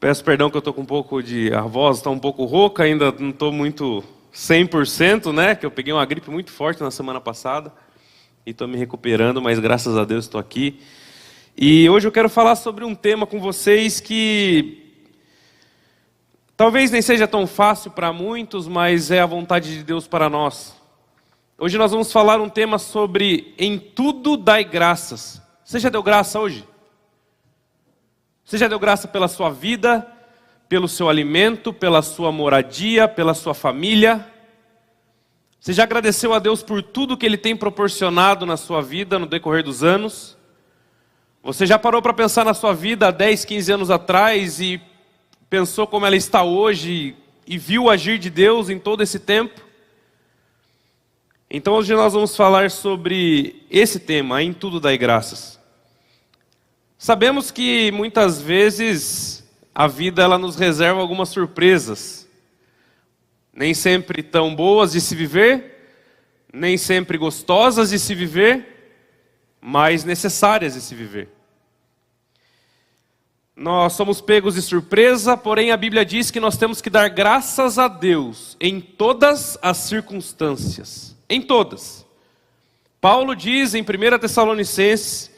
Peço perdão que eu estou com um pouco a voz está um pouco rouca, ainda não estou muito 100%, né? Que eu peguei uma gripe muito forte na semana passada e estou me recuperando, mas graças a Deus estou aqui. E hoje eu quero falar sobre um tema com vocês que talvez nem seja tão fácil para muitos, mas é a vontade de Deus para nós. Hoje nós vamos falar um tema sobre em tudo dai graças. Você já deu graça hoje? Você já deu graça pela sua vida, pelo seu alimento, pela sua moradia, pela sua família? Você já agradeceu a Deus por tudo que Ele tem proporcionado na sua vida no decorrer dos anos? Você já parou para pensar na sua vida há 10, 15 anos atrás e pensou como ela está hoje e viu o agir de Deus em todo esse tempo? Então hoje nós vamos falar sobre esse tema, em tudo dai graças. Sabemos que muitas vezes a vida ela nos reserva algumas surpresas. Nem sempre tão boas de se viver, nem sempre gostosas de se viver, mas necessárias de se viver. Nós somos pegos de surpresa, porém a Bíblia diz que nós temos que dar graças a Deus em todas as circunstâncias. Em todas. Paulo diz em 1 Tessalonicenses,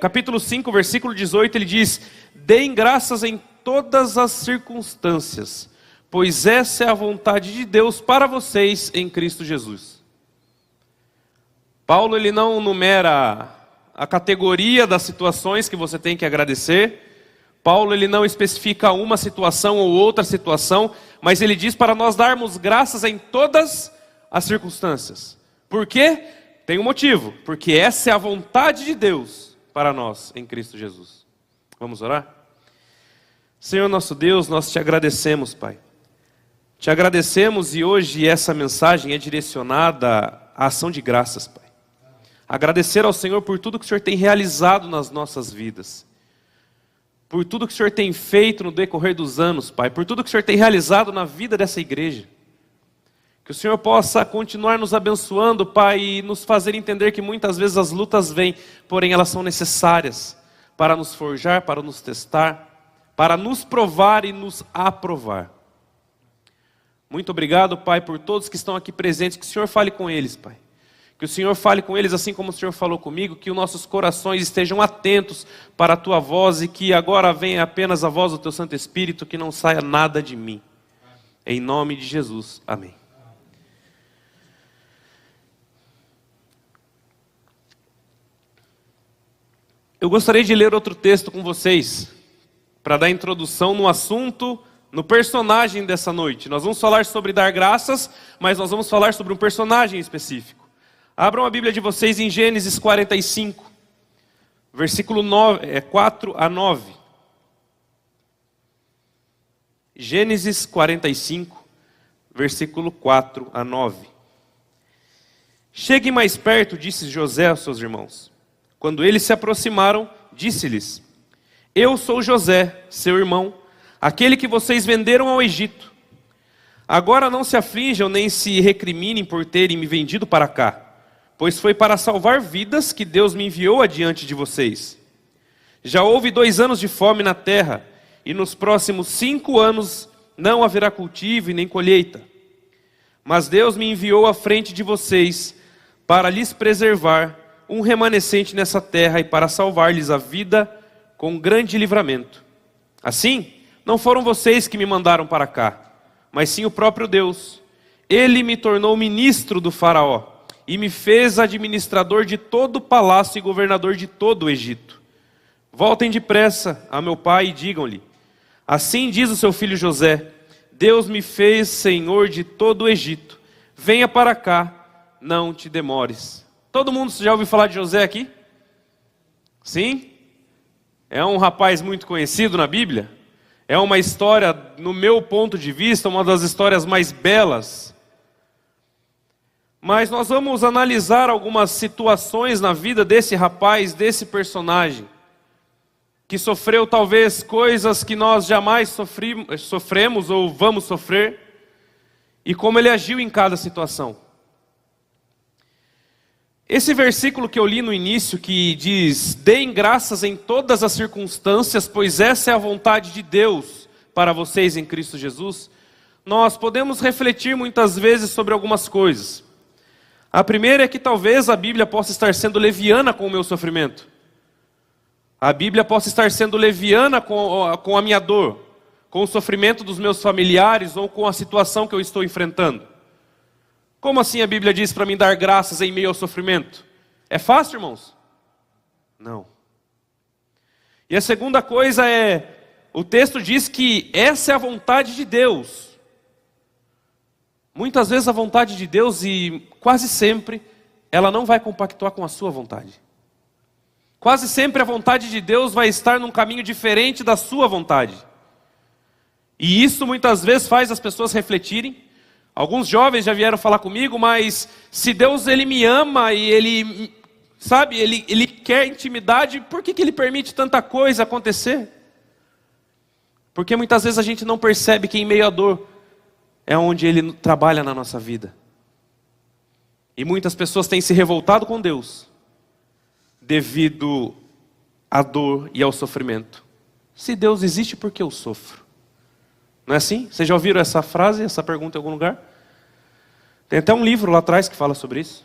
capítulo 5, versículo 18, ele diz: deem graças em todas as circunstâncias, pois essa é a vontade de Deus para vocês em Cristo Jesus. Paulo ele não numera a categoria das situações que você tem que agradecer. Paulo ele não especifica uma situação ou outra situação, mas ele diz para nós darmos graças em todas as circunstâncias. Por quê? Tem um motivo, porque essa é a vontade de Deus para nós em Cristo Jesus. Vamos orar? Senhor nosso Deus, nós te agradecemos, Pai. Te agradecemos e hoje essa mensagem é direcionada à ação de graças, Pai. Agradecer ao Senhor por tudo que o Senhor tem realizado nas nossas vidas. Por tudo que o Senhor tem feito no decorrer dos anos, Pai. Por tudo que o Senhor tem realizado na vida dessa igreja. Que o Senhor possa continuar nos abençoando, Pai, e nos fazer entender que muitas vezes as lutas vêm, porém elas são necessárias para nos forjar, para nos testar, para nos provar e nos aprovar. Muito obrigado, Pai, por todos que estão aqui presentes, que o Senhor fale com eles, Pai. Que o Senhor fale com eles assim como o Senhor falou comigo, que os nossos corações estejam atentos para a Tua voz e que agora venha apenas a voz do Teu Santo Espírito, que não saia nada de mim. Em nome de Jesus, amém. Eu gostaria de ler outro texto com vocês, para dar introdução no assunto, no personagem dessa noite. Nós vamos falar sobre dar graças, mas nós vamos falar sobre um personagem específico. Abram a Bíblia de vocês em Gênesis 45, versículo 4 a 9. Gênesis 45, versículo 4 a 9. Cheguem mais perto, disse José aos seus irmãos. Quando eles se aproximaram, disse-lhes: eu sou José, seu irmão, aquele que vocês venderam ao Egito. Agora não se aflijam nem se recriminem por terem me vendido para cá, pois foi para salvar vidas que Deus me enviou adiante de vocês. Já houve 2 anos de fome na terra, e nos próximos 5 anos não haverá cultivo e nem colheita. Mas Deus me enviou à frente de vocês para lhes preservar um remanescente nessa terra e para salvar-lhes a vida com grande livramento. Assim, não foram vocês que me mandaram para cá, mas sim o próprio Deus. Ele me tornou ministro do faraó e me fez administrador de todo o palácio e governador de todo o Egito. Voltem depressa a meu pai e digam-lhe: assim diz o seu filho José, Deus me fez senhor de todo o Egito. Venha para cá, não te demores. Todo mundo já ouviu falar de José aqui? Sim? É um rapaz muito conhecido na Bíblia. É uma história, no meu ponto de vista, uma das histórias mais belas. Mas nós vamos analisar algumas situações na vida desse rapaz, desse personagem, que sofreu talvez coisas que nós jamais sofremos ou vamos sofrer, e como ele agiu em cada situação. Esse versículo que eu li no início, que diz: deem graças em todas as circunstâncias, pois essa é a vontade de Deus para vocês em Cristo Jesus. Nós podemos refletir muitas vezes sobre algumas coisas. A primeira é que talvez a Bíblia possa estar sendo leviana com o meu sofrimento. A Bíblia possa estar sendo leviana com a minha dor, com o sofrimento dos meus familiares ou com a situação que eu estou enfrentando. Como assim a Bíblia diz para mim dar graças em meio ao sofrimento? É fácil, irmãos? Não. E a segunda coisa é, o texto diz que essa é a vontade de Deus. Muitas vezes a vontade de Deus, e quase sempre, ela não vai compactuar com a sua vontade. Quase sempre a vontade de Deus vai estar num caminho diferente da sua vontade. E isso muitas vezes faz as pessoas refletirem. Alguns jovens já vieram falar comigo, mas se Deus ele me ama e ele, sabe, ele quer intimidade, por que ele permite tanta coisa acontecer? Porque muitas vezes a gente não percebe que em meio à dor é onde ele trabalha na nossa vida. E muitas pessoas têm se revoltado com Deus devido à dor e ao sofrimento. Se Deus existe, por que eu sofro? Não é assim? Vocês já ouviram essa frase, essa pergunta em algum lugar? Tem até um livro lá atrás que fala sobre isso.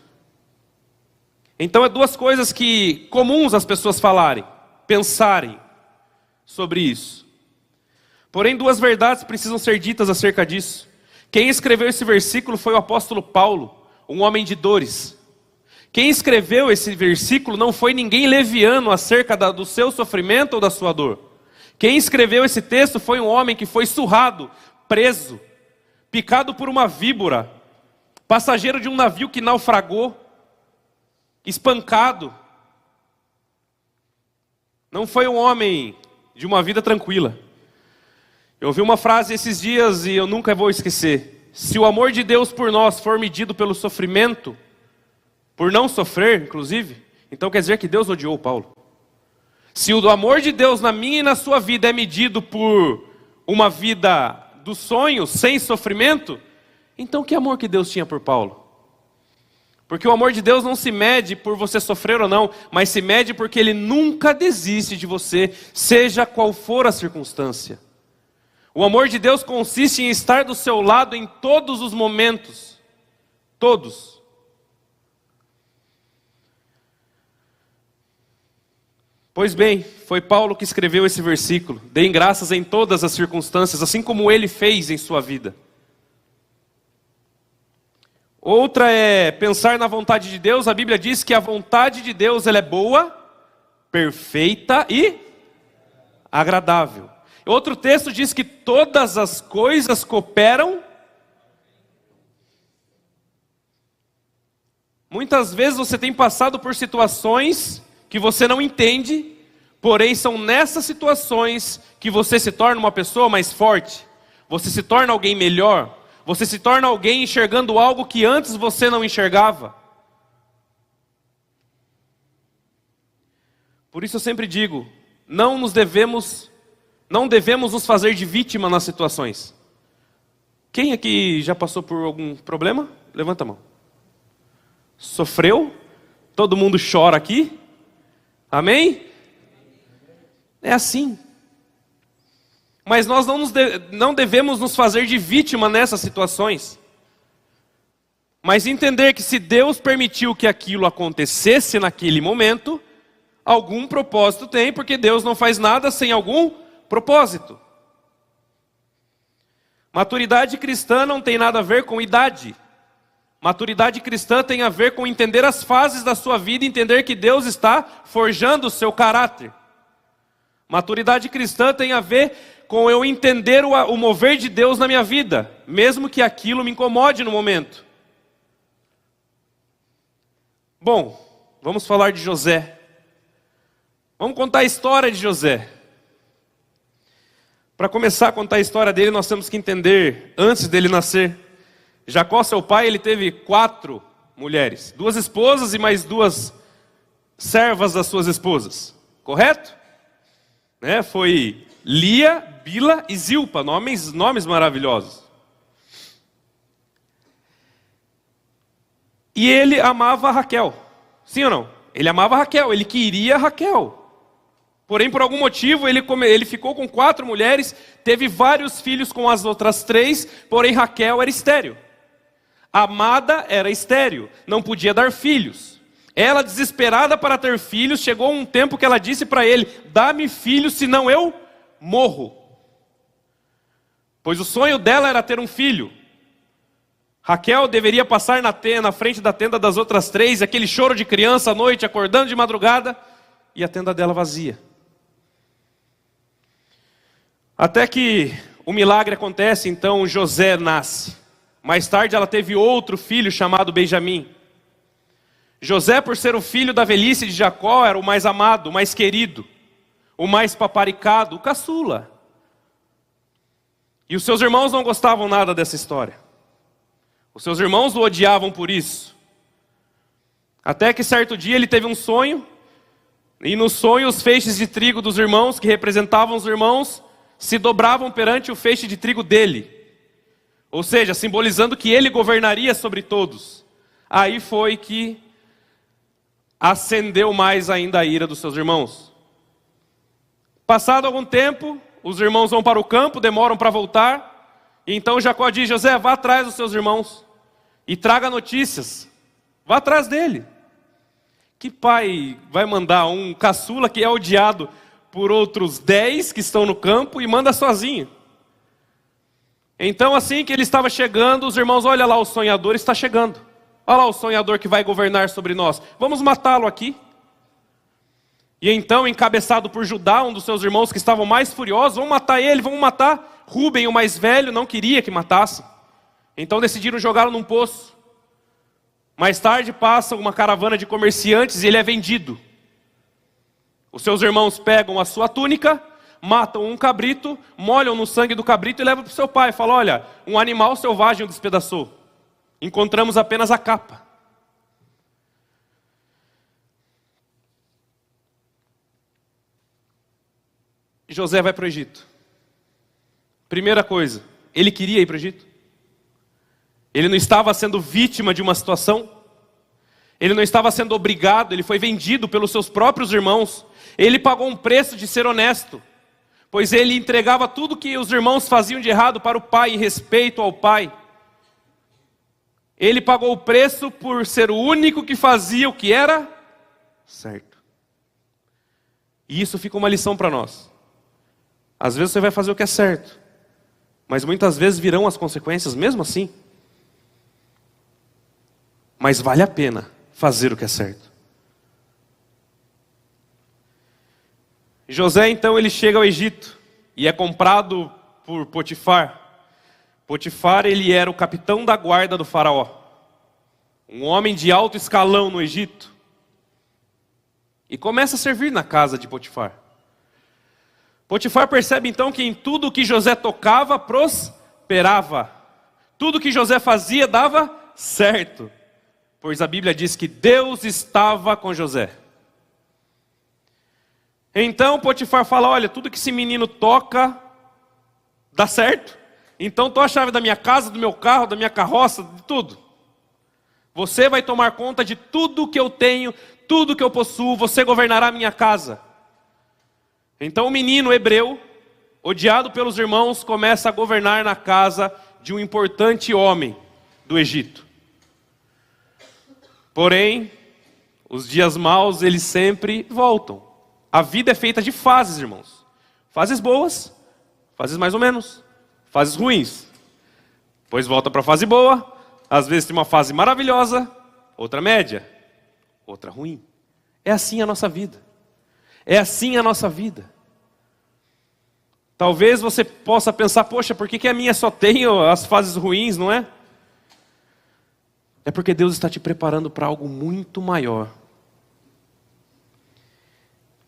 Então é duas coisas que comuns as pessoas falarem, pensarem sobre isso. Porém, duas verdades precisam ser ditas acerca disso. Quem escreveu esse versículo foi o apóstolo Paulo, um homem de dores. Quem escreveu esse versículo não foi ninguém leviano acerca do seu sofrimento ou da sua dor. Quem escreveu esse texto foi um homem que foi surrado, preso, picado por uma víbora, passageiro de um navio que naufragou, espancado. Não foi um homem de uma vida tranquila. Eu ouvi uma frase esses dias e eu nunca vou esquecer. Se o amor de Deus por nós for medido pelo sofrimento, por não sofrer, inclusive, então quer dizer que Deus odiou Paulo. Se o amor de Deus na minha e na sua vida é medido por uma vida dos sonhos, sem sofrimento, então que amor que Deus tinha por Paulo? Porque o amor de Deus não se mede por você sofrer ou não, mas se mede porque Ele nunca desiste de você, seja qual for a circunstância. O amor de Deus consiste em estar do seu lado em todos os momentos. Todos. Pois bem, foi Paulo que escreveu esse versículo. Deem graças em todas as circunstâncias, assim como ele fez em sua vida. Outra é pensar na vontade de Deus. A Bíblia diz que a vontade de Deus ela é boa, perfeita e agradável. Outro texto diz que todas as coisas cooperam. Muitas vezes você tem passado por situações que você não entende, porém são nessas situações que você se torna uma pessoa mais forte, você se torna alguém melhor, você se torna alguém enxergando algo que antes você não enxergava. Por isso eu sempre digo, não devemos nos fazer de vítima nas situações. Quem aqui já passou por algum problema? Levanta a mão. Sofreu? Todo mundo chora aqui? Amém? É assim. Mas nós não devemos nos fazer de vítima nessas situações. Mas entender que se Deus permitiu que aquilo acontecesse naquele momento, algum propósito tem, porque Deus não faz nada sem algum propósito. Maturidade cristã não tem nada a ver com idade. Maturidade cristã tem a ver com entender as fases da sua vida e entender que Deus está forjando o seu caráter. Maturidade cristã tem a ver com eu entender o mover de Deus na minha vida, mesmo que aquilo me incomode no momento. Bom, vamos falar de José. Vamos contar a história de José. Para começar a contar a história dele, nós temos que entender, antes dele nascer, Jacó, seu pai, ele teve 4 mulheres, 2 esposas e mais 2 servas das suas esposas, correto? Foi Lia, Bila e Zilpa, nomes maravilhosos. E ele amava a Raquel. Sim ou não? Ele amava Raquel, ele queria Raquel. Porém, por algum motivo, ele ficou com 4 mulheres, teve vários filhos com as outras 3, porém Raquel era estéril. Amada era estéril, não podia dar filhos. Ela, desesperada para ter filhos, chegou um tempo que ela disse para ele: dá-me filhos, senão eu morro. Pois o sonho dela era ter um filho. Raquel deveria passar na frente da tenda das outras 3, aquele choro de criança à noite, acordando de madrugada, e a tenda dela vazia. Até que o milagre acontece, então José nasce. Mais tarde ela teve outro filho chamado Benjamim. José, por ser o filho da velhice de Jacó, era o mais amado, o mais querido, o mais paparicado, o caçula. E os seus irmãos não gostavam nada dessa história. Os seus irmãos o odiavam por isso. Até que certo dia ele teve um sonho, e no sonho os feixes de trigo dos irmãos, que representavam os irmãos, se dobravam perante o feixe de trigo dele. Ou seja, simbolizando que ele governaria sobre todos. Aí foi que acendeu mais ainda a ira dos seus irmãos. Passado algum tempo, os irmãos vão para o campo, demoram para voltar. E então Jacó diz: José, vá atrás dos seus irmãos e traga notícias. Vá atrás dele. Que pai vai mandar um caçula que é odiado por outros 10 que estão no campo e manda sozinho? Então, assim que ele estava chegando, os irmãos: olha lá, o sonhador está chegando. Olha lá o sonhador que vai governar sobre nós. Vamos matá-lo aqui. E então, encabeçado por Judá, um dos seus irmãos que estavam mais furiosos: vamos matar ele, vamos matar. Rúben, o mais velho, não queria que matassem. Então decidiram jogá-lo num poço. Mais tarde passa uma caravana de comerciantes e ele é vendido. Os seus irmãos pegam a sua túnica, matam um cabrito, molham no sangue do cabrito e levam para o seu pai. Falam: olha, um animal selvagem o despedaçou. Encontramos apenas a capa. José vai para o Egito. Primeira coisa, ele queria ir para o Egito? Ele não estava sendo vítima de uma situação? Ele não estava sendo obrigado, ele foi vendido pelos seus próprios irmãos. Ele pagou um preço de ser honesto, pois ele entregava tudo que os irmãos faziam de errado para o pai, em respeito ao pai. Ele pagou o preço por ser o único que fazia o que era certo. E isso fica uma lição para nós. Às vezes você vai fazer o que é certo, mas muitas vezes virão as consequências mesmo assim. Mas vale a pena fazer o que é certo. José, então, ele chega ao Egito e é comprado por Potifar. Potifar, ele era o capitão da guarda do faraó. Um homem de alto escalão no Egito. E começa a servir na casa de Potifar. Potifar percebe então que em tudo que José tocava, prosperava. Tudo que José fazia dava certo. Pois a Bíblia diz que Deus estava com José. Então Potifar fala: olha, tudo que esse menino toca dá certo. Então toma a chave da minha casa, do meu carro, da minha carroça, de tudo. Você vai tomar conta de tudo que eu tenho, tudo que eu possuo, você governará a minha casa. Então o menino hebreu, odiado pelos irmãos, começa a governar na casa de um importante homem do Egito. Porém, os dias maus, eles sempre voltam. A vida é feita de fases, irmãos. Fases boas, fases mais ou menos, fases ruins. Depois volta para a fase boa, às vezes tem uma fase maravilhosa, outra média, outra ruim. É assim a nossa vida. É assim a nossa vida. Talvez você possa pensar: poxa, por que a minha só tem as fases ruins, não é? É porque Deus está te preparando para algo muito maior.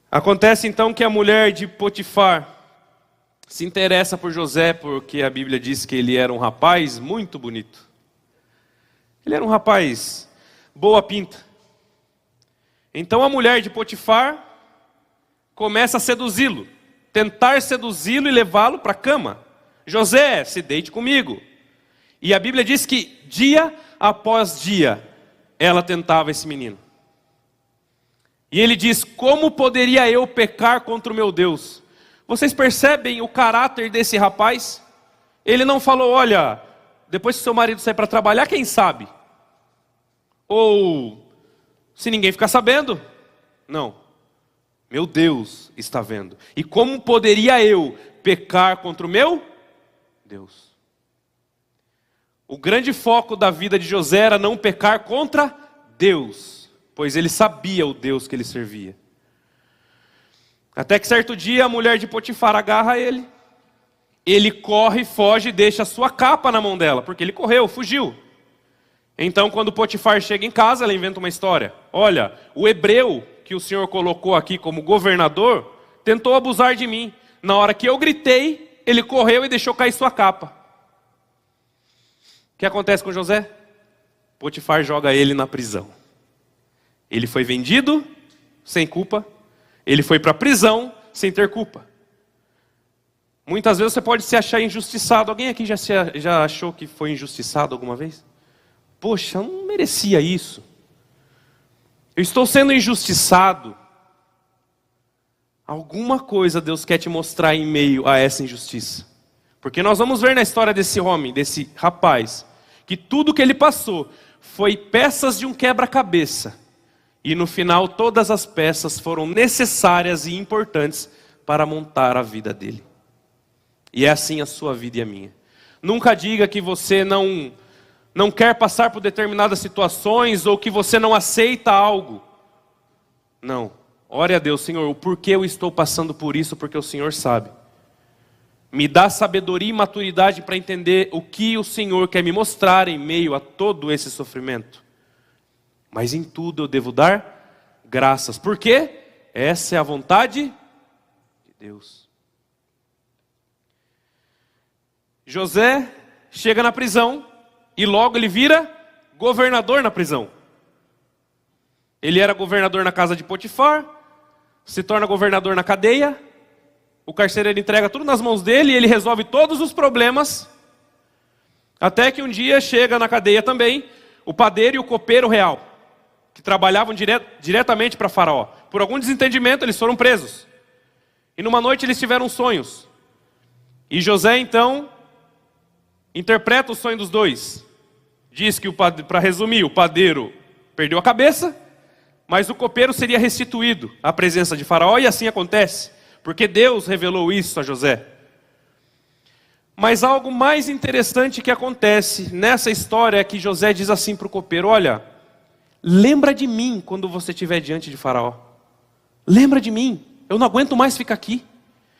Acontece então que a mulher de Potifar se interessa por José, porque a Bíblia diz que ele era um rapaz muito bonito. Ele era um rapaz boa pinta. Então a mulher de Potifar começa a seduzi-lo, tentar seduzi-lo e levá-lo para a cama. José, se deite comigo. E a Bíblia diz que dia após dia ela tentava esse menino. E ele diz: como poderia eu pecar contra o meu Deus? Vocês percebem o caráter desse rapaz? Ele não falou: olha, depois que seu marido sair para trabalhar, quem sabe? Ou, se ninguém ficar sabendo. Não. Meu Deus está vendo. E como poderia eu pecar contra o meu Deus? O grande foco da vida de José era não pecar contra Deus, pois ele sabia o Deus que ele servia. Até que certo dia a mulher de Potifar agarra ele. Ele corre, foge e deixa a sua capa na mão dela, porque ele correu, fugiu. Então quando Potifar chega em casa, ela inventa uma história. Olha, o hebreu que o Senhor colocou aqui como governador tentou abusar de mim. Na hora que eu gritei, ele correu e deixou cair sua capa. O que acontece com José? Potifar joga ele na prisão. Ele foi vendido sem culpa. Ele foi para a prisão sem ter culpa. Muitas vezes você pode se achar injustiçado. Alguém aqui já achou que foi injustiçado alguma vez? Poxa, eu não merecia isso. Eu estou sendo injustiçado. Alguma coisa Deus quer te mostrar em meio a essa injustiça. Porque nós vamos ver na história desse homem, desse rapaz, que tudo que ele passou foi peças de um quebra-cabeça. E no final todas as peças foram necessárias e importantes para montar a vida dele. E é assim a sua vida e a minha. Nunca diga que você não quer passar por determinadas situações ou que você não aceita algo. Não. Ore a Deus: Senhor, o porquê eu estou passando por isso, porque o Senhor sabe. Me dá sabedoria e maturidade para entender o que o Senhor quer me mostrar em meio a todo esse sofrimento. Mas em tudo eu devo dar graças. Por quê? Essa é a vontade de Deus. José chega na prisão e logo ele vira governador na prisão. Ele era governador na casa de Potifar, se torna governador na cadeia. O carcereiro entrega tudo nas mãos dele e ele resolve todos os problemas. Até que um dia chega na cadeia também o padeiro e o copeiro real, que trabalhavam diretamente para Faraó. Por algum desentendimento eles foram presos. E numa noite eles tiveram sonhos. E José então interpreta o sonho dos dois. Diz que, para resumir, o padeiro perdeu a cabeça, mas o copeiro seria restituído à presença de Faraó, e assim acontece, porque Deus revelou isso a José. Mas algo mais interessante que acontece nessa história é que José diz assim para o copeiro: olha, lembra de mim quando você estiver diante de Faraó. Lembra de mim, eu não aguento mais ficar aqui.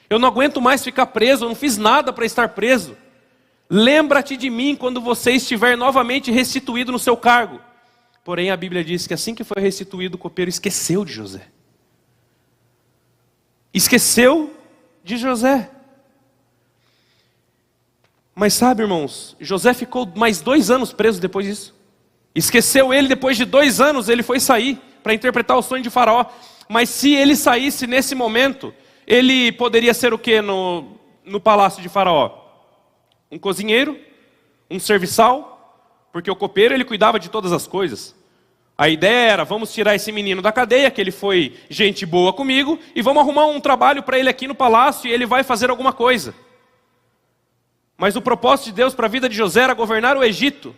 Eu não aguento mais ficar preso, eu não fiz nada para estar preso. Lembra-te de mim quando você estiver novamente restituído no seu cargo. Porém a Bíblia diz que assim que foi restituído, o copeiro esqueceu de José. Esqueceu de José. Mas sabe, irmãos, José ficou mais 2 anos preso depois disso. Esqueceu ele, depois de 2 anos ele foi sair para interpretar o sonho de Faraó. Mas se ele saísse nesse momento, ele poderia ser o que no palácio de Faraó? Um cozinheiro, um serviçal, porque o copeiro ele cuidava de todas as coisas. A ideia era: vamos tirar esse menino da cadeia, que ele foi gente boa comigo, e vamos arrumar um trabalho para ele aqui no palácio e ele vai fazer alguma coisa. Mas o propósito de Deus para a vida de José era governar o Egito.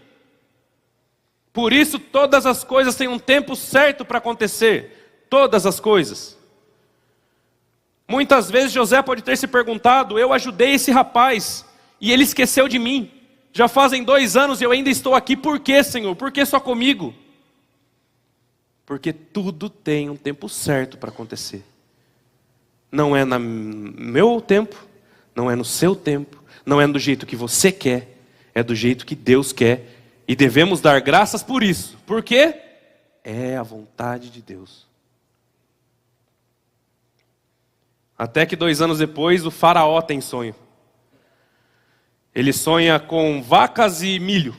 Por isso todas as coisas têm um tempo certo para acontecer. Todas as coisas. Muitas vezes José pode ter se perguntado: eu ajudei esse rapaz e ele esqueceu de mim. Já fazem 2 anos e eu ainda estou aqui. Por quê, Senhor? Por que só comigo? Porque tudo tem um tempo certo para acontecer. Não é no meu tempo, não é no seu tempo, não é do jeito que você quer, é do jeito que Deus quer. E devemos dar graças por isso. Por quê? É a vontade de Deus. Até que 2 anos depois, o faraó tem sonho. Ele sonha com vacas e milho.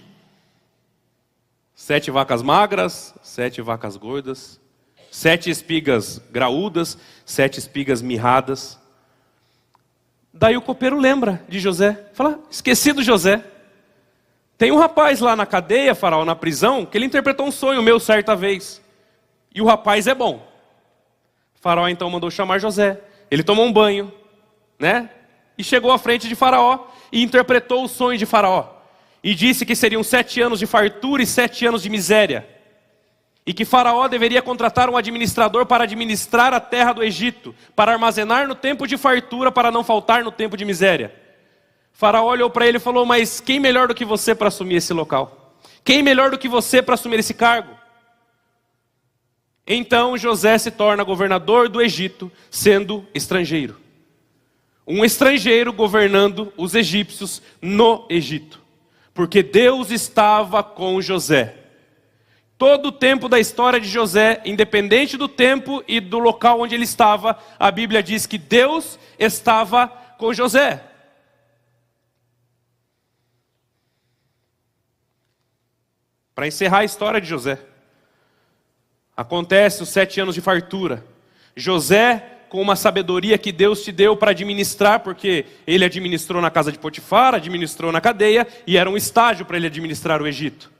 7 vacas magras, 7 vacas gordas, 7 espigas graúdas, 7 espigas mirradas. Daí o copeiro lembra de José. Fala: esqueci do José. Tem um rapaz lá na cadeia, Faraó, na prisão, que ele interpretou um sonho meu certa vez. E o rapaz é bom. Faraó então mandou chamar José. Ele tomou um banho, né? E chegou à frente de Faraó e interpretou o sonho de Faraó. E disse que seriam 7 anos de fartura e 7 anos de miséria. E que Faraó deveria contratar um administrador para administrar a terra do Egito, para armazenar no tempo de fartura, para não faltar no tempo de miséria. Faraó olhou para ele e falou: mas quem melhor do que você para assumir esse local? Quem melhor do que você para assumir esse cargo? Então José se torna governador do Egito, sendo estrangeiro. Um estrangeiro governando os egípcios no Egito. Porque Deus estava com José. Todo o tempo da história de José, independente do tempo e do local onde ele estava, a Bíblia diz que Deus estava com José. Para encerrar a história de José, acontece os 7 anos de fartura. José, com uma sabedoria que Deus te deu para administrar, porque ele administrou na casa de Potifar, administrou na cadeia, e era um estágio para ele administrar o Egito.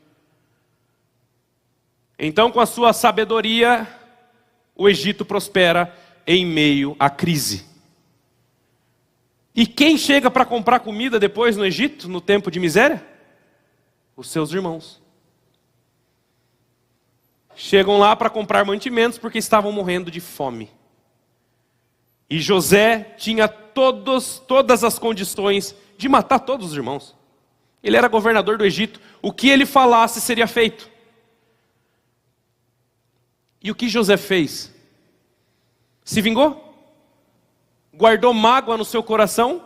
Então, com a sua sabedoria, o Egito prospera em meio à crise. E quem chega para comprar comida depois no Egito, no tempo de miséria? Os seus irmãos. Chegam lá para comprar mantimentos porque estavam morrendo de fome. E José tinha todas as condições de matar todos os irmãos. Ele era governador do Egito. O que ele falasse seria feito. E o que José fez? Se vingou? Guardou mágoa no seu coração?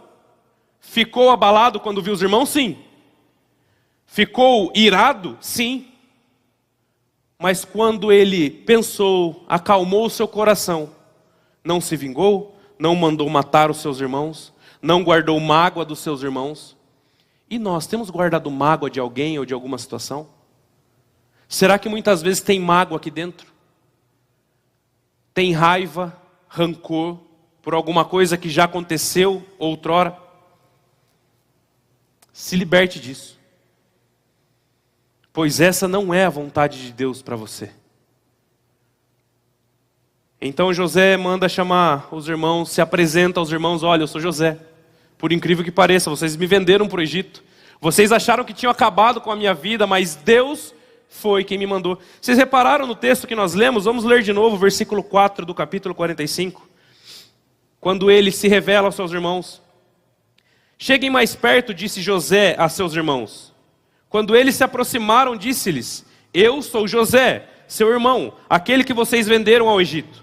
Ficou abalado quando viu os irmãos? Sim. Ficou irado? Sim. Mas quando ele pensou, acalmou o seu coração, não se vingou, não mandou matar os seus irmãos, não guardou mágoa dos seus irmãos. E nós, temos guardado mágoa de alguém ou de alguma situação? Será que muitas vezes tem mágoa aqui dentro? Tem raiva, rancor, por alguma coisa que já aconteceu outrora? Se liberte disso. Pois essa não é a vontade de Deus para você. Então José manda chamar os irmãos, se apresenta aos irmãos: olha, eu sou José. Por incrível que pareça, vocês me venderam para o Egito. Vocês acharam que tinham acabado com a minha vida, mas Deus foi quem me mandou. Vocês repararam no texto que nós lemos? Vamos ler de novo o versículo 4 do capítulo 45. Quando ele se revela aos seus irmãos. Cheguem mais perto, disse José a seus irmãos. Quando eles se aproximaram, disse-lhes: eu sou José, seu irmão, aquele que vocês venderam ao Egito.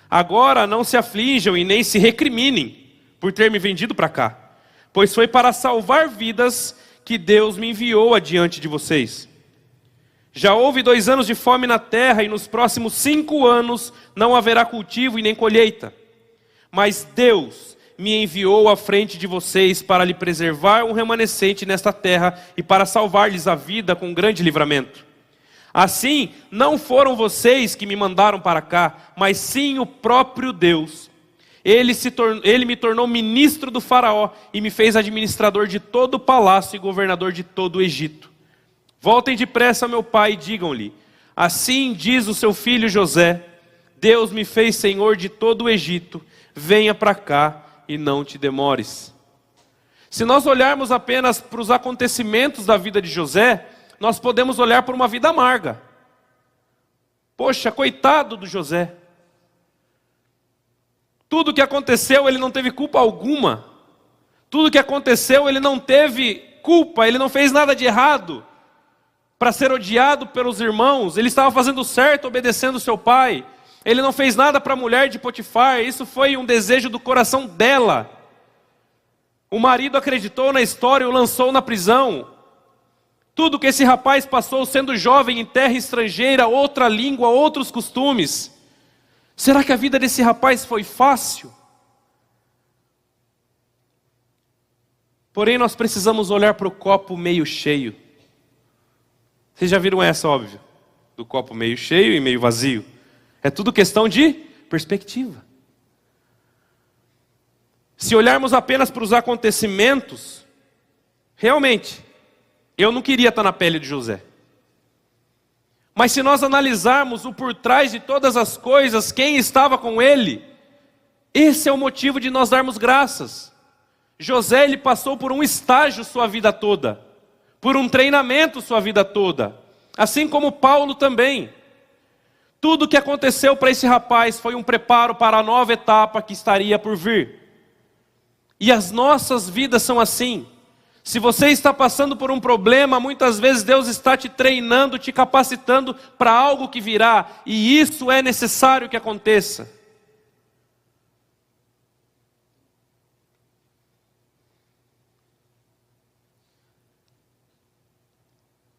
Agora não se aflijam e nem se recriminem por ter me vendido para cá, pois foi para salvar vidas que Deus me enviou adiante de vocês. Já houve 2 anos de fome na terra, e nos próximos 5 anos não haverá cultivo e nem colheita. Mas Deus me enviou à frente de vocês para lhe preservar um remanescente nesta terra e para salvar-lhes a vida com grande livramento. Assim, não foram vocês que me mandaram para cá, mas sim o próprio Deus. Ele me tornou ministro do faraó e me fez administrador de todo o palácio e governador de todo o Egito. Voltem depressa a meu pai e digam-lhe: assim diz o seu filho José, Deus me fez senhor de todo o Egito, venha para cá e não te demores. Se nós olharmos apenas para os acontecimentos da vida de José, nós podemos olhar por uma vida amarga. Poxa, coitado do José. Tudo que aconteceu, ele não teve culpa alguma. Tudo que aconteceu, ele não teve culpa, ele não fez nada de errado para ser odiado pelos irmãos. Ele estava fazendo certo, obedecendo seu pai. Ele não fez nada para a mulher de Potifar. Isso foi um desejo do coração dela. O marido acreditou na história e o lançou na prisão. Tudo que esse rapaz passou sendo jovem em terra estrangeira, outra língua, outros costumes. Será que a vida desse rapaz foi fácil? Porém, nós precisamos olhar para o copo meio cheio. Vocês já viram essa, óbvio? Do copo meio cheio e meio vazio. É tudo questão de perspectiva. Se olharmos apenas para os acontecimentos, realmente, eu não queria estar na pele de José. Mas se nós analisarmos o por trás de todas as coisas, quem estava com ele, esse é o motivo de nós darmos graças. José, ele passou por um estágio sua vida toda, por um treinamento sua vida toda, assim como Paulo também. Tudo o que aconteceu para esse rapaz foi um preparo para a nova etapa que estaria por vir. E as nossas vidas são assim. Se você está passando por um problema, muitas vezes Deus está te treinando, te capacitando para algo que virá, e isso é necessário que aconteça.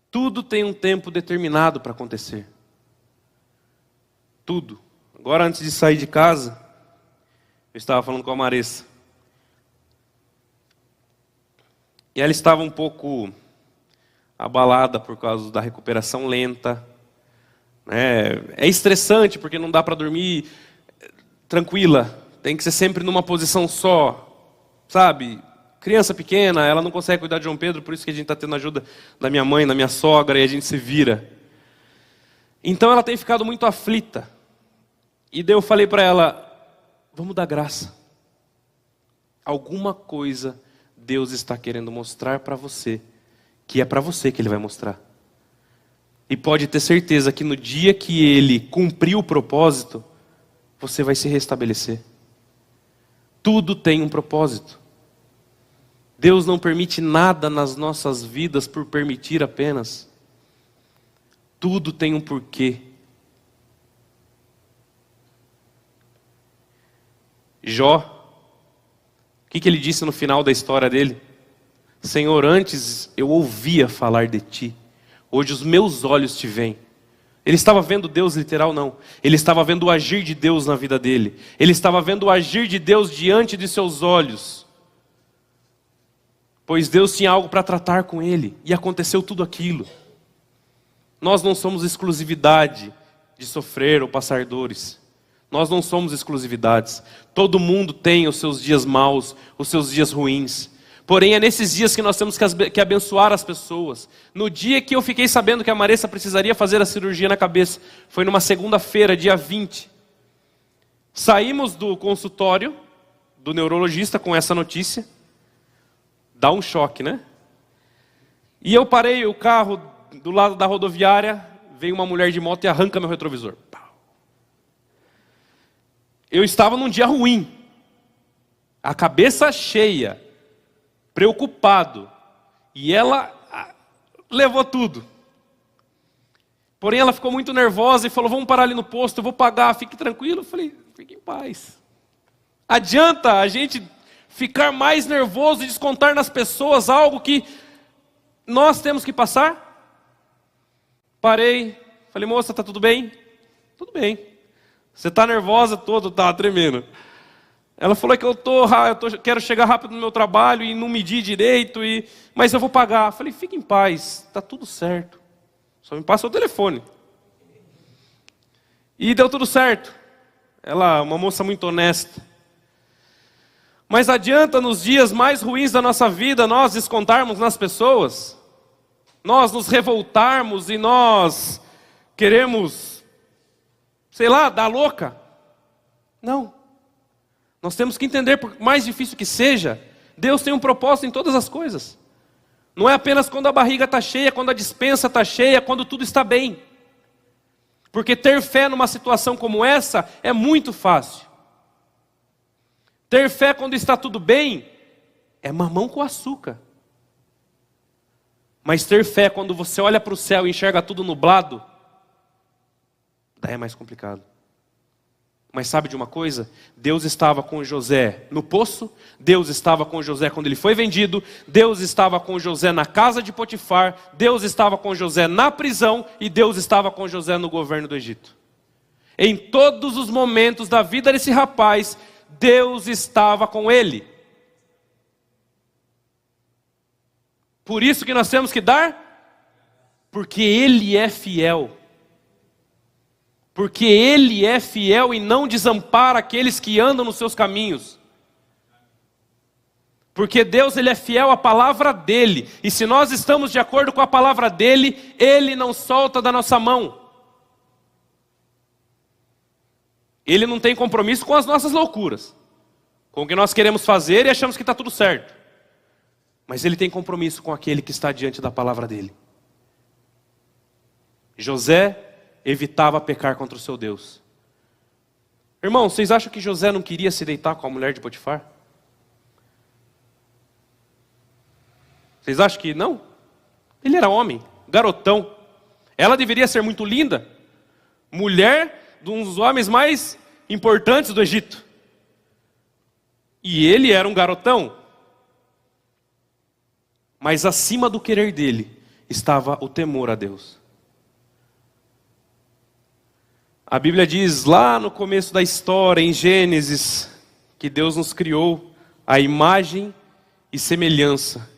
Tudo tem um tempo determinado para acontecer. Tudo. Agora, antes de sair de casa, eu estava falando com a Marissa. E ela estava um pouco abalada por causa da recuperação lenta. É estressante porque não dá para dormir tranquila. Tem que ser sempre numa posição só. Sabe? Criança pequena, ela não consegue cuidar de João Pedro, por isso que a gente está tendo ajuda da minha mãe, da minha sogra, e a gente se vira. Então ela tem ficado muito aflita. E daí eu falei para ela, vamos dar graça. Alguma coisa Deus está querendo mostrar para você, que é para você que Ele vai mostrar. E pode ter certeza que no dia que Ele cumprir o propósito, você vai se restabelecer. Tudo tem um propósito. Deus não permite nada nas nossas vidas por permitir apenas. Tudo tem um porquê. Jó, o que ele disse no final da história dele? Senhor, antes eu ouvia falar de ti, hoje os meus olhos te veem. Ele estava vendo Deus literal? Não. Ele estava vendo o agir de Deus na vida dele. Ele estava vendo o agir de Deus diante de seus olhos. Pois Deus tinha algo para tratar com ele, e aconteceu tudo aquilo. Nós não somos exclusividade de sofrer ou passar dores. Nós não somos exclusividades. Todo mundo tem os seus dias maus, os seus dias ruins. Porém, é nesses dias que nós temos que abençoar as pessoas. No dia que eu fiquei sabendo que a Marissa precisaria fazer a cirurgia na cabeça, foi numa segunda-feira, dia 20. Saímos do consultório do neurologista com essa notícia. Dá um choque, né? E eu parei o carro do lado da rodoviária, veio uma mulher de moto e arranca meu retrovisor. Eu estava num dia ruim, a cabeça cheia, preocupado, e ela levou tudo. Porém ela ficou muito nervosa e falou, vamos parar ali no posto, eu vou pagar, fique tranquilo. Eu falei, fique em paz. Adianta a gente ficar mais nervoso e descontar nas pessoas algo que nós temos que passar? Parei, falei, moça, tá tudo bem? Tudo bem. Você está nervosa todo, tá tremendo. Ela falou que quero chegar rápido no meu trabalho e não medir direito, mas eu vou pagar. Eu falei, fique em paz, está tudo certo. Só me passa o telefone. E deu tudo certo. Ela, uma moça muito honesta. Mas adianta nos dias mais ruins da nossa vida nós descontarmos nas pessoas? Nós nos revoltarmos e nós queremos, sei lá, dar louca? Não. Nós temos que entender, por mais difícil que seja, Deus tem um propósito em todas as coisas. Não é apenas quando a barriga está cheia, quando a despensa está cheia, quando tudo está bem. Porque ter fé numa situação como essa é muito fácil. Ter fé quando está tudo bem é mamão com açúcar. Mas ter fé quando você olha para o céu e enxerga tudo nublado, daí é mais complicado. Mas sabe de uma coisa? Deus estava com José no poço, Deus estava com José quando ele foi vendido, Deus estava com José na casa de Potifar, Deus estava com José na prisão e Deus estava com José no governo do Egito. Em todos os momentos da vida desse rapaz, Deus estava com ele. Por isso que nós temos que dar, porque Ele é fiel. Porque Ele é fiel e não desampara aqueles que andam nos seus caminhos. Porque Deus, Ele é fiel à palavra dEle. E se nós estamos de acordo com a palavra dEle, Ele não solta da nossa mão. Ele não tem compromisso com as nossas loucuras, com o que nós queremos fazer e achamos que está tudo certo. Mas ele tem compromisso com aquele que está diante da palavra dele. José evitava pecar contra o seu Deus. Irmão, vocês acham que José não queria se deitar com a mulher de Potifar? Vocês acham que não? Ele era homem, garotão. Ela deveria ser muito linda. Mulher de um dos homens mais importantes do Egito. E ele era um garotão. Mas acima do querer dele estava o temor a Deus. A Bíblia diz lá no começo da história, em Gênesis, que Deus nos criou a imagem e semelhança.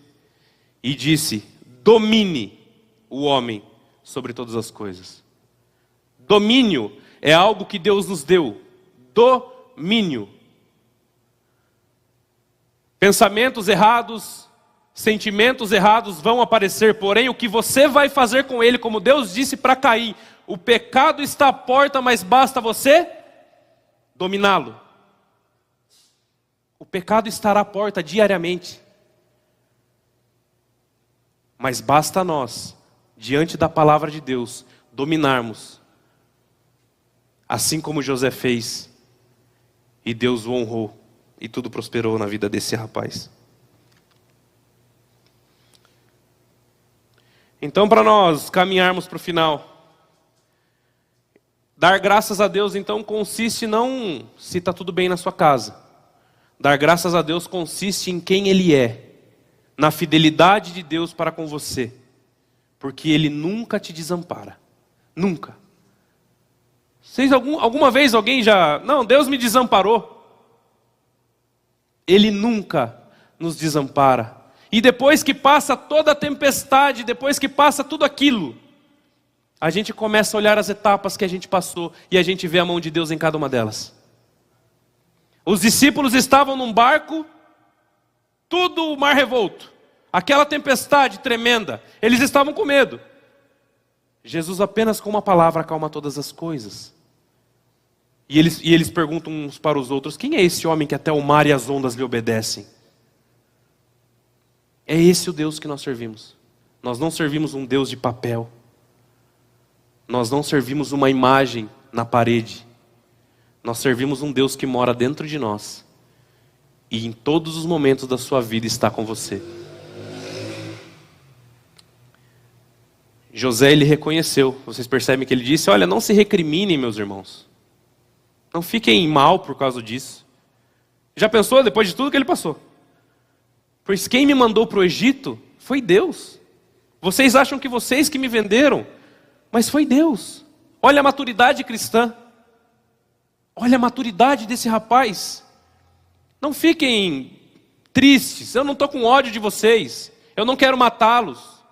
E disse: domine o homem sobre todas as coisas. Domínio é algo que Deus nos deu. Domínio. Pensamentos errados, sentimentos errados vão aparecer, porém o que você vai fazer com ele, como Deus disse para Caim: o pecado está à porta, mas basta você dominá-lo. O pecado estará à porta diariamente. Mas basta nós, diante da palavra de Deus, dominarmos. Assim como José fez. E Deus o honrou. E tudo prosperou na vida desse rapaz. Então, para nós caminharmos para o final, dar graças a Deus, então, consiste não se está tudo bem na sua casa. Dar graças a Deus consiste em quem Ele é. Na fidelidade de Deus para com você. Porque Ele nunca te desampara. Nunca. Vocês alguma vez alguém já... Não, Deus me desamparou. Ele nunca nos desampara. E depois que passa toda a tempestade, depois que passa tudo aquilo, a gente começa a olhar as etapas que a gente passou e a gente vê a mão de Deus em cada uma delas. Os discípulos estavam num barco, tudo o mar revolto, aquela tempestade tremenda, eles estavam com medo. Jesus apenas com uma palavra acalma todas as coisas. E eles perguntam uns para os outros: quem é esse homem que até o mar e as ondas lhe obedecem? É esse o Deus que nós servimos. Nós não servimos um Deus de papel. Nós não servimos uma imagem na parede. Nós servimos um Deus que mora dentro de nós. E em todos os momentos da sua vida está com você. José, ele reconheceu. Vocês percebem que ele disse: olha, não se recriminem, meus irmãos. Não fiquem mal por causa disso. Já pensou depois de tudo que ele passou? Pois quem me mandou para o Egito foi Deus. Vocês acham que vocês que me venderam, mas foi Deus. Olha a maturidade cristã. Olha a maturidade desse rapaz. Não fiquem tristes. Eu não estou com ódio de vocês. Eu não quero matá-los.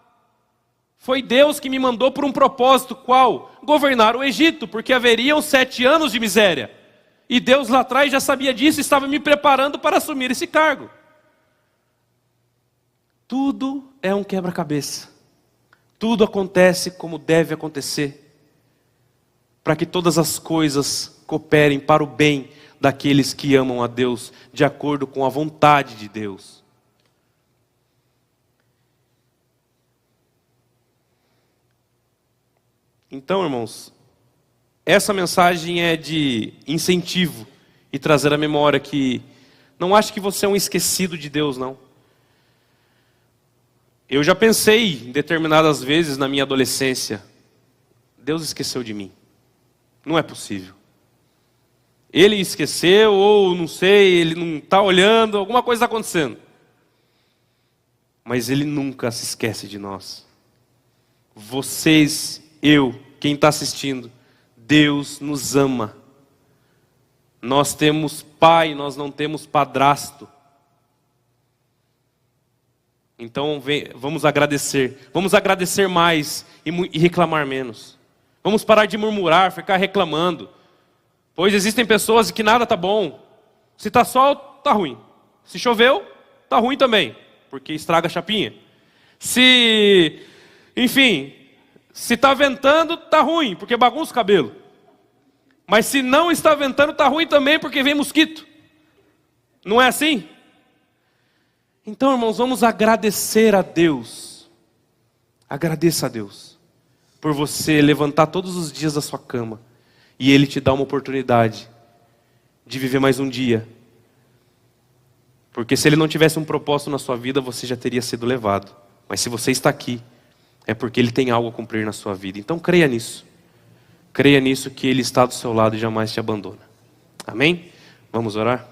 Foi Deus que me mandou por um propósito. Qual? Governar o Egito, porque haveriam 7 anos de miséria. E Deus lá atrás já sabia disso e estava me preparando para assumir esse cargo. Tudo é um quebra-cabeça. Tudo acontece como deve acontecer, para que todas as coisas cooperem para o bem daqueles que amam a Deus, de acordo com a vontade de Deus. Então, irmãos, essa mensagem é de incentivo e trazer à memória que não ache que você é um esquecido de Deus, não. Eu já pensei em determinadas vezes na minha adolescência: Deus esqueceu de mim. Não é possível. Ele esqueceu, ou não sei, ele não está olhando, alguma coisa está acontecendo. Mas Ele nunca se esquece de nós. Vocês, eu, quem está assistindo, Deus nos ama. Nós temos pai, nós não temos padrasto. Então vamos agradecer mais e reclamar menos. Vamos parar de murmurar, ficar reclamando. Pois existem pessoas que nada está bom. Se está sol, está ruim. Se choveu, está ruim também, porque estraga a chapinha. Enfim, se está ventando, está ruim, porque bagunça o cabelo. Mas se não está ventando, está ruim também, porque vem mosquito. Não é assim? Então, irmãos, vamos agradecer a Deus. Agradeça a Deus por você levantar todos os dias da sua cama e Ele te dá uma oportunidade de viver mais um dia. Porque se Ele não tivesse um propósito na sua vida, você já teria sido levado. Mas se você está aqui, é porque Ele tem algo a cumprir na sua vida. Então creia nisso. Creia nisso, que Ele está do seu lado e jamais te abandona. Amém? Vamos orar?